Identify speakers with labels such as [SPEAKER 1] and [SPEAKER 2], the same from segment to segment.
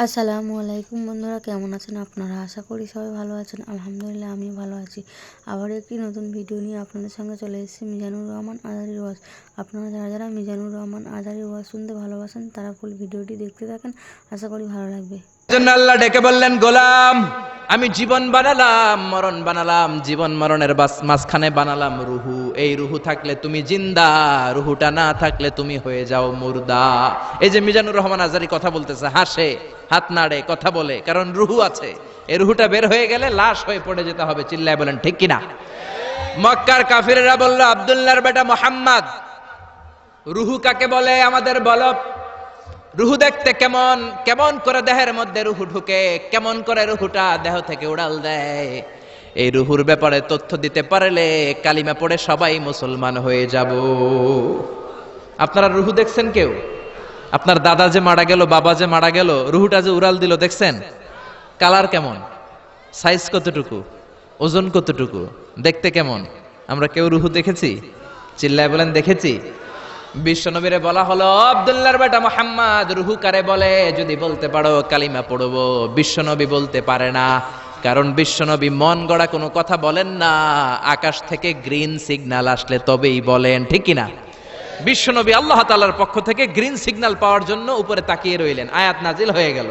[SPEAKER 1] আসসালামু আলাইকুম বন্ধুরা, কেমন আছেন আপনারা? আশা করি সবাই ভালো আছেন। আলহামদুলিল্লাহ আমি ভালো আছি। আবার একটি নতুন ভিডিও নিয়ে আপনাদের সঙ্গে চলে এসেছি মিজানুর রহমান আজারির ওয়াজ। আপনারা যারা যারা মিজানুর রহমান আজারির ওয়াজ শুনতে ভালোবাসেন তারা ফুল ভিডিওটি দেখতে থাকেন, আশা করি ভালো লাগবে।
[SPEAKER 2] জন্য আল্লাহ ডেকে বললেন, গোলাম আমি জীবন বানালাম, মরণ বানালাম, জীবন মরণের মাঝখানে বানালাম রুহু। এই রুহু থাকলে তুমি জিন্দা, রুহুটা না থাকলে তুমি হয়ে যাও মুর্দা। এই যে মিজানুর রহমান আজারি কথা বলতেছে, হাসে, হাত নাড়ে, কথা বলে, কারণ রুহু আছে। এই রুহুটা বের হয়ে গেলে লাশ হয়ে পড়ে যেতে হবে। চিল্লায় বলেন ঠিক কিনা? মক্কার কাফিরেরা বলল, আব্দুল্লাহর বেটা মুহাম্মদ, রুহু কাকে বলে আমাদের বলো। রুহু দেখতে কেমন, কেমন করে দেহের মধ্যে রুহু ঢুকে, কেমন করে রুহুটা দেহ থেকে উড়াল দেয়। এই রুহুর ব্যাপারে তথ্য দিতে পারলে কালিমা পড়ে সবাই মুসলমান হয়ে যাব। আপনারা রুহু দেখছেন কেউ? আপনার দাদা যে মারা গেল, বাবা যে মারা গেল, রুহুটা যে উড়াল দিল, দেখছেন? কালার কেমন, সাইজ কতটুকু, ওজন কতটুকু, দেখতে কেমন? আমরা কেউ রুহু দেখেছি? চিল্লায় বলেন দেখেছি। বিশ্বনবীরে বলা হলো, আব্দুল্লাহর বেটা মুহাম্মদ, রুহু কারে বলে যদি বলতে পারো কালিমা পড়বো। বিশ্বনবী বলতে পারে না, কারণ বিশ্বনবী মন গড়া কোনো কথা বলেন না। আকাশ থেকে গ্রিন সিগন্যাল আসলে তবেই বলেন, ঠিক কিনা? বিশ্বনবী আল্লাহ তাআলার পক্ষ থেকে গ্রিন সিগন্যাল পাওয়ার জন্য উপরে তাকিয়ে রইলেন। আয়াত নাজিল হয়ে গেল,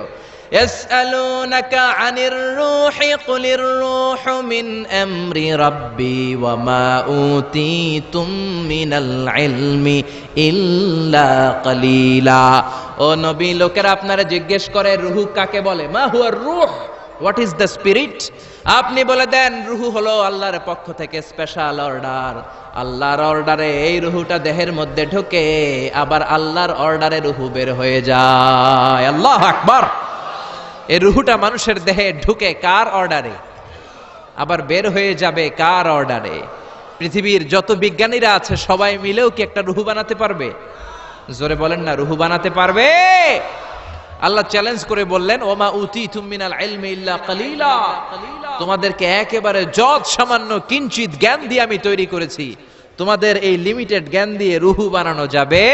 [SPEAKER 2] ইয়াসআলুনাকা আনির রূহি কুলির রূহু মিন আমরি রাব্বি ওয়া মা উতীতুম মিনাল ইলমি ইল্লা কালিলা। ও নবী, লোকেরা আপনারা জিজ্ঞেস করে রূহ কাকে বলে। মা হুয়া রূহ, হোয়াট ইজ দ্য স্পিরিট? আপনি বলে দেন রূহ হলো আল্লাহর পক্ষ থেকে স্পেশাল অর্ডার। আল্লাহর অর্ডারে এই রূহটা দেহের মধ্যে ঢোকে, আবার আল্লাহর অর্ডারে রূহ বের হয়ে যায়। আল্লাহু আকবার। এই রুহুটা মানুষের দেহে ঢুকে কার অর্ডারে, আবার বের হয়ে যাবে কার অর্ডারে? পৃথিবীর যত বিজ্ঞানীরা আছে সবাই মিলেও কি একটা রুহু বানাতে পারবে? জোরে বলেন না, রুহু বানাতে পারবে? আল্লাহ চ্যালেঞ্জ করে বললেন, ওমা উতীতুম মিনাল ইলমি ইল্লা কালিলা। তোমাদেরকে একেবারে যত সামান্য কিঞ্চিত জ্ঞান দিয়ে আমি তৈরি করেছি, তোমাদের এই লিমিটেড জ্ঞান দিয়ে রুহু বানানো যাবে?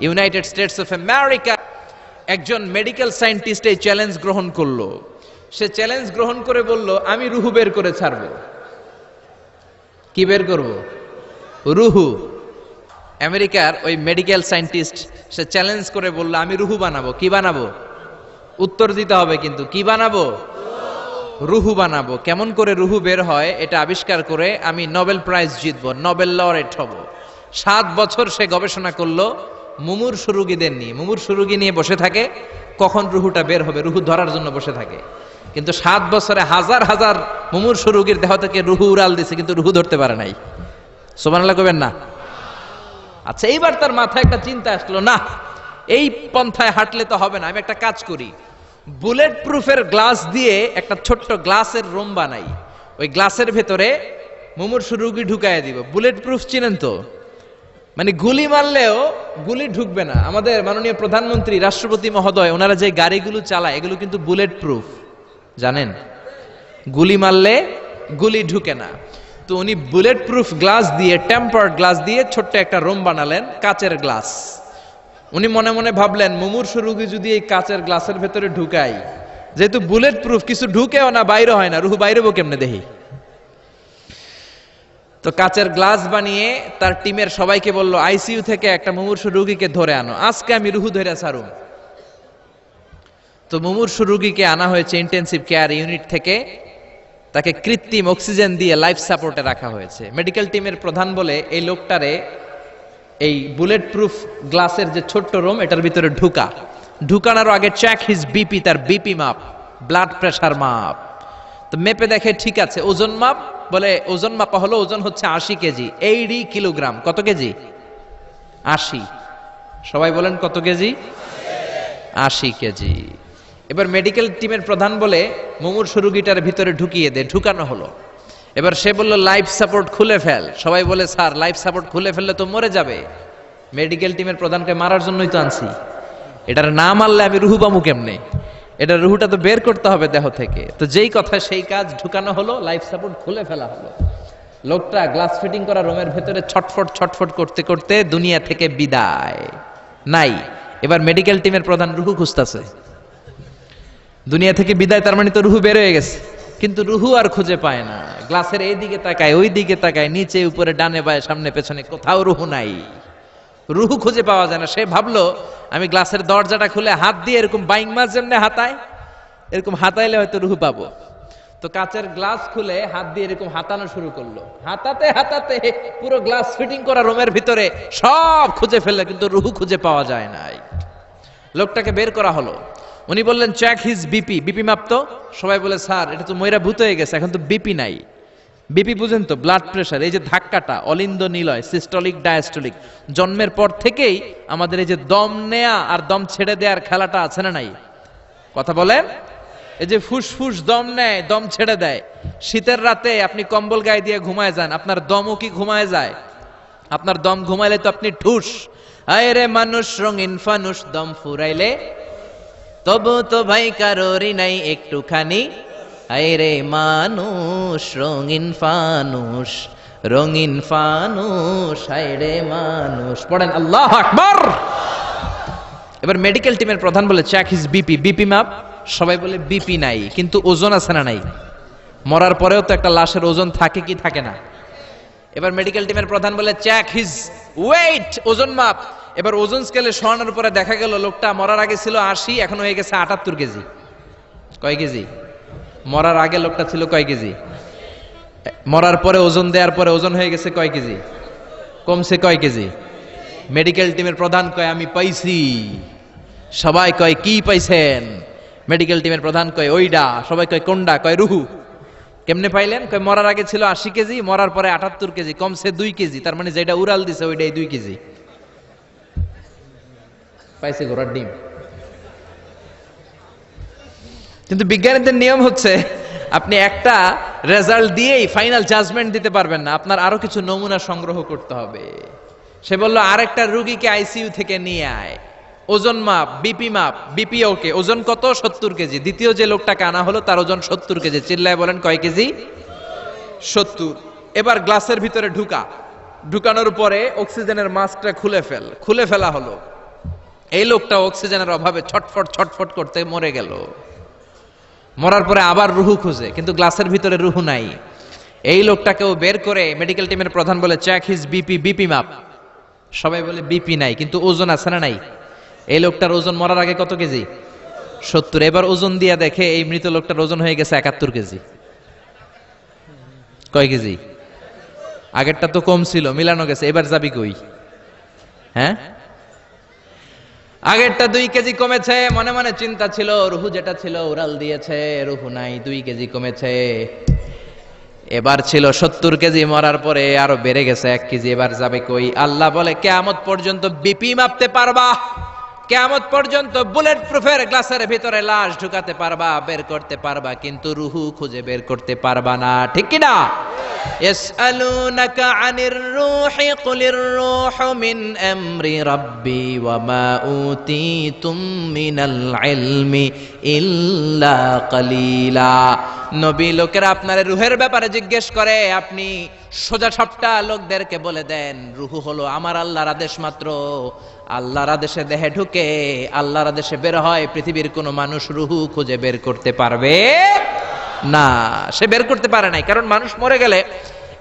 [SPEAKER 2] ইউনাইটেড স্টেটস অফ আমেরিকা একজন মেডিকেল সায়েন্টিস্ট এই চ্যালেঞ্জ গ্রহণ করলো। সে চ্যালেঞ্জ গ্রহণ করে বলল, আমি রুহু বের করে ছাড়বো। কি বের করব? রুহু। আমেরিকার ওই মেডিকেল সায়েন্টিস্ট সে চ্যালেঞ্জ করে বলল, আমি রুহু বানাবো। কি বানাবো? উত্তর দিতে হবে কিন্তু, কি বানাবো? রুহু বানাবো। কেমন করে রুহু বের হয় এটা আবিষ্কার করে আমি নোবেল প্রাইজ জিতবো, নোবেল লরেট হব। 7 বছর সে গবেষণা করলো মুমূর্ষু রোগীদের নিয়ে। মুমূর্ষু রোগী নিয়ে বসে থাকে, কখন রুহুটা বের হবে, রুহু ধরার জন্য বসে থাকে। কিন্তু 7 বছরে হাজার হাজার মুমূর্ষু রোগীর দেহ থেকে রুহু উড়াল দিছে, কিন্তু রুহু ধরতে পারে নাই। সুবহানাল্লাহ কইবেন না? আচ্ছা, এইবার তার মাথায় একটা চিন্তা আসলো, না এই পন্থায় হাঁটলে তো হবে না, আমি একটা কাজ করি। বুলেট প্রুফের গ্লাস দিয়ে একটা ছোট্ট গ্লাসের রুম বানাই, ওই গ্লাসের ভেতরে মুমূর্ষু রোগী ঢুকায় দিব। বুলেট প্রুফ চিনেন তো? মানে গুলি মারলেও গুলি ঢুকবে না। আমাদের মাননীয় প্রধানমন্ত্রী, রাষ্ট্রপতি মহোদয়, ওনারা যে গাড়িগুলো চালায় এগুলো কিন্তু বুলেট প্রুফ, জানেন? গুলি মারলে গুলি ঢুকে না। তো উনি বুলেট প্রুফ গ্লাস দিয়ে, টেম্পার্ড গ্লাস দিয়ে ছোট্ট একটা রুম বানালেন, কাচের গ্লাস। উনি মনে মনে ভাবলেন, মুমূর্ষু রোগী যদি এই কাচের গ্লাসের ভেতরে ঢুকাই, যেহেতু বুলেট প্রুফ, কিছু ঢুকেও না, বাইরে হয় না, রুহু বাইরেবো কেমনে দেখি। তো কাচের গ্লাস বানিয়ে তার টিমের সবাইকে বলল, আইসিইউ থেকে একটা মুমূর্ষু রোগীকে ধরে আনো, আজকে আমি রুহু ধরে ছাড়ুম। তো মুমূর্ষু রোগীকে আনা হয়েছে ইন্টেনসিভ কেয়ার ইউনিট থেকে, তাকে কৃত্রিম অক্সিজেন দিয়ে লাইফ সাপোর্টে রাখা হয়েছে। মেডিকেল টিমের প্রধান বলে, এই লোকটারে এই বুলেট প্রুফ গ্লাসের যে ছোট্ট রুম, এটার ভিতরে ঢুকানোর আগে চেক হিজ বিপি, তার বিপি মাপ, ব্লাড প্রেশার মাপ। তো মেপে দেখে ঠিক আছে। ওজন মাপ, বলে ওজন মাপা হলো, ওজন হচ্ছে 80 কেজি, 80 কিলোগ্রাম। কত কেজি? 80। সবাই বলেন কত কেজি? 80 কেজি। এবার মেডিকেল টিমের প্রধান বলে, মুমূর্ষু রোগীটার ভিতরে ঢুকিয়ে দে। ঢুকানো হলো। এবার সে বলল, লাইফ সাপোর্ট খুলে ফেল। সবাই বলে, স্যার লাইফ সাপোর্ট খুলে ফেললে তো মরে যাবে। মেডিকেল টিমের প্রধানকে মারার জন্যই তো আনছি, এটার না মারলে আমি রুহু পামু কেমনে? এটা রুহুটা তো বের করতে হবে দেহ থেকে। তো যেই কথা সেই কাজ, ঢুকানো হলো, লাইফ সাপোর্ট খুলে ফেলা হলো। লোকটা গ্লাস ফিটিং করা রুমের ভেতরে ছটফট ছটফট করতে করতে দুনিয়া থেকে বিদায় নাই। এবার মেডিকেল টিমের প্রধান রুহু খুঁজতেছে। দুনিয়া থেকে বিদায়, তার মানে তো রুহু বের হয়ে গেছে, কিন্তু রুহু আর খুঁজে পায় না। গ্লাসের এই দিকে তাকায়, ওই দিকে তাকায়, নিচে উপরে ডানে বায়ে সামনে পেছনে, কোথাও রুহু নাই, রুহু খুঁজে পাওয়া যায় না। সে ভাবলো আমি গ্লাসের দরজাটা খুলে হাত দিয়ে এরকম বাইং মাছ যেমনে হাতায়, এরকম হাতাইলে হয়তো রুহু পাবো। তো কাচের গ্লাস খুলে হাত দিয়ে এরকম হাতানো শুরু করলো, হাতাতে হাতাতে পুরো গ্লাস ফিটিং করা রুমের ভিতরে সব খুঁজে ফেললো, কিন্তু রুহু খুঁজে পাওয়া যায় নাই। লোকটাকে বের করা হলো, উনি বললেন চেক হিজ বিপি, বিপি মাপতো। সবাই বলে স্যার এটা তো ময়রা ভূত হয়ে গেছে, এখন তো বিপি নাই। বিপি বুঝেন তো, ব্লাড প্রেশার, এই যে ধাক্কাটা, অলিন্দ নিলয়, সিস্টলিক ডায়াস্টলিক, জন্মের পর থেকেই আমাদের এই যে দম নেয়া আর দম ছেড়ে দেওয়ার খেলাটা আছে না নাই? কথা বলেন। এই যে ফুসফুস দম নেয় দম ছেড়ে দেয়, শীতের রাতে আপনি কম্বল গায়ে দিয়ে ঘুমায় যান, আপনার দমও কি ঘুমায় যায়? আপনার দম ঘুমাইলে তো আপনি ঠুস। আয় রে মানুষ রঙিন ফানুস, দম ফুরাইলে তবু তো ভাই কারোরই নাই একটুখানি। আয় রে মানুষ রঙিন ফানুস, রঙিন ফানুস, আয় রে মানুষ। পড়েন আল্লাহু আকবার। এবার মেডিকেল টিমের প্রধান বলে চেক হিজ বিপি, বিপি মাপ। সবাই বলে বিপি নাই, কিন্তু ওজন আছে না নাই? মরার পরেও তো একটা লাশের ওজন থাকে কি থাকে না? এবার মেডিকেল টিমের প্রধান বলে চেক হিজ ওয়েট, ওজন মাপ। এবার ওজন স্কেলে শোয়ানোর পরে দেখা গেল লোকটা মরার আগে ছিল 80, এখন হয়ে গেছে 78 কেজি। কয় কেজি? মরার আগে লোকটা ছিল কয় কেজি? মরার পরে ওজন দেওয়ার পরে ওজন হয়ে গেছে কয় কেজি? কমছে কয় কেজি? মেডিকেল টিমের প্রধান কয় আমি পাইছি। সবাই কয় কি পাইছেন? মেডিকেল টিমের প্রধান কয় ওইডা। সবাই কয় কোনডা? কয় রুহু। কেমনে পাইলেন? কয় মরার আগে ছিল 80 কেজি, মরার পরে 78 কেজি, কমছে 2 কেজি, তার মানে যেটা উড়াল দিছে ওইটাই 2 কেজি। পাইছে ঘোড়ার ডিম। কিন্তু বিজ্ঞানীদের নিয়ম হচ্ছে আপনি একটা রেজাল্ট দিয়েই ফাইনাল জাজমেন্ট দিতে পারবেন না, আপনার আরো কিছু নমুনা সংগ্রহ করতে হবে। সে বলল আরেকটা রোগীকে আইসিইউ থেকে নিয়ে আয়, ওজন মাপ, বিপি মাপ। বিপি ওকে, ওজন কত? 70 কেজি। দ্বিতীয় যে লোকটাকে আনা হলো তার ওজন 70 কেজি। চিল্লায় বলেন কয় কেজি? 70। এবার গ্লাসের ভিতরে ঢুকানোর পরে অক্সিজেনের মাস্কটা খুলে ফেলা হলো। এই লোকটা অক্সিজেনের অভাবে ছটফট ছটফট করতে মরে গেল। মরার পরে আবার রুহু খুঁজে, কিন্তু গ্লাসের ভিতরে রুহু নাই। এই লোকটাকেও বের করে মেডিকেল টিমের প্রধান বলে চেক হিজ বিপি, বিপি মাপ। সবাই বলে বিপি নাই, কিন্তু ওজন আছে না নাই? এই লোকটার ওজন মরার আগে কত কেজি? 70। এবার ওজন দিয়া দেখে এই মৃত লোকটার ওজন হয়ে গেছে 71 কেজি। কয় কেজি? আগেরটা তো কম ছিল, মিলানো গেছে। এবার যাবি কই? হ্যাঁ, আগেরটা 2 কেজি কমেছে। মনে মনে চিন্তা ছিল, রুহু যেটা ছিল উড়াল দিয়েছে, রুহু নাই, 2 কেজি কমেছে। এবার ছিল 70 কেজি, মরার পরে আরো বেড়ে গেছে 1 কেজি। এবার যাবে কই? আল্লাহ বলে কিয়ামত পর্যন্ত বিপি মাপতে পারবা, কিয়ামত পর্যন্ত বুলেট প্রুফের গ্লাসের ভিতরে লাশ ঢুকাতে পারবা, বের করতে পারবা, কিন্তু রুহু খুঁজে বের করতে পারবা না। ঠিক কি না? ইয়াসআলুনাকা আনির রূহি কুলির রূহু মিন আমরি রাব্বি ওয়া মা উতীতুম মিনাল ইলমি ইল্লা কালিলা। নবী লোকেরা আপনার রুহের ব্যাপারে জিজ্ঞেস করে, আপনি সোজা সাপটা লোকদেরকে বলে দেন রুহু হলো আমার আল্লাহর আদেশ মাত্র। আল্লাহর আদেশে দেহে ঢুকে, আল্লাহর আদেশে বের হয়। পৃথিবীর কোনো মানুষ রুহু খুঁজে বের করতে পারবে না। সে বের করতে পারে নাই, কারণ মানুষ মরে গেলে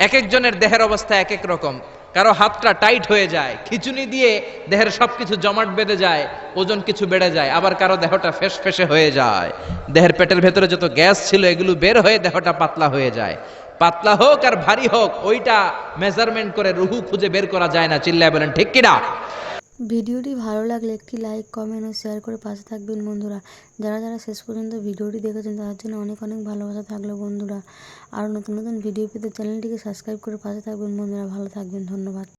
[SPEAKER 2] এক একজনের দেহের অবস্থা এক এক রকম। কারো হাতটা টাইট হয়ে যায়, খিচুনি দিয়ে দেহের সবকিছু জমাট বেঁধে যায়, ওজন কিছু বেড়ে যায়। আবার কারো দেহটা ফেসফেসে হয়ে যায়, দেহের পেটের ভেতরে যত গ্যাস ছিল এগুলো বের হয়ে দেহটা পাতলা হয়ে যায়। পাতলা হোক আর ভারী হোক, ওইটা মেজারমেন্ট করে রুহু খুঁজে বের করা যায় না। চিল্লায় বলেন ঠিক কিনা?
[SPEAKER 1] ভিডিওটি ভালো লাগলে একটি লাইক, কমেন্ট ও শেয়ার করে পাশে থাকবেন বন্ধুরা। যারা যারা শেষ পর্যন্ত ভিডিওটি দেখেছেন তাদের জন্য অনেক অনেক ভালোবাসা থাকলো বন্ধুরা। আর নতুন নতুন ভিডিও পেতে চ্যানেলটিকে সাবস্ক্রাইব করে পাশে থাকবেন বন্ধুরা। ভালো থাকবেন, ধন্যবাদ।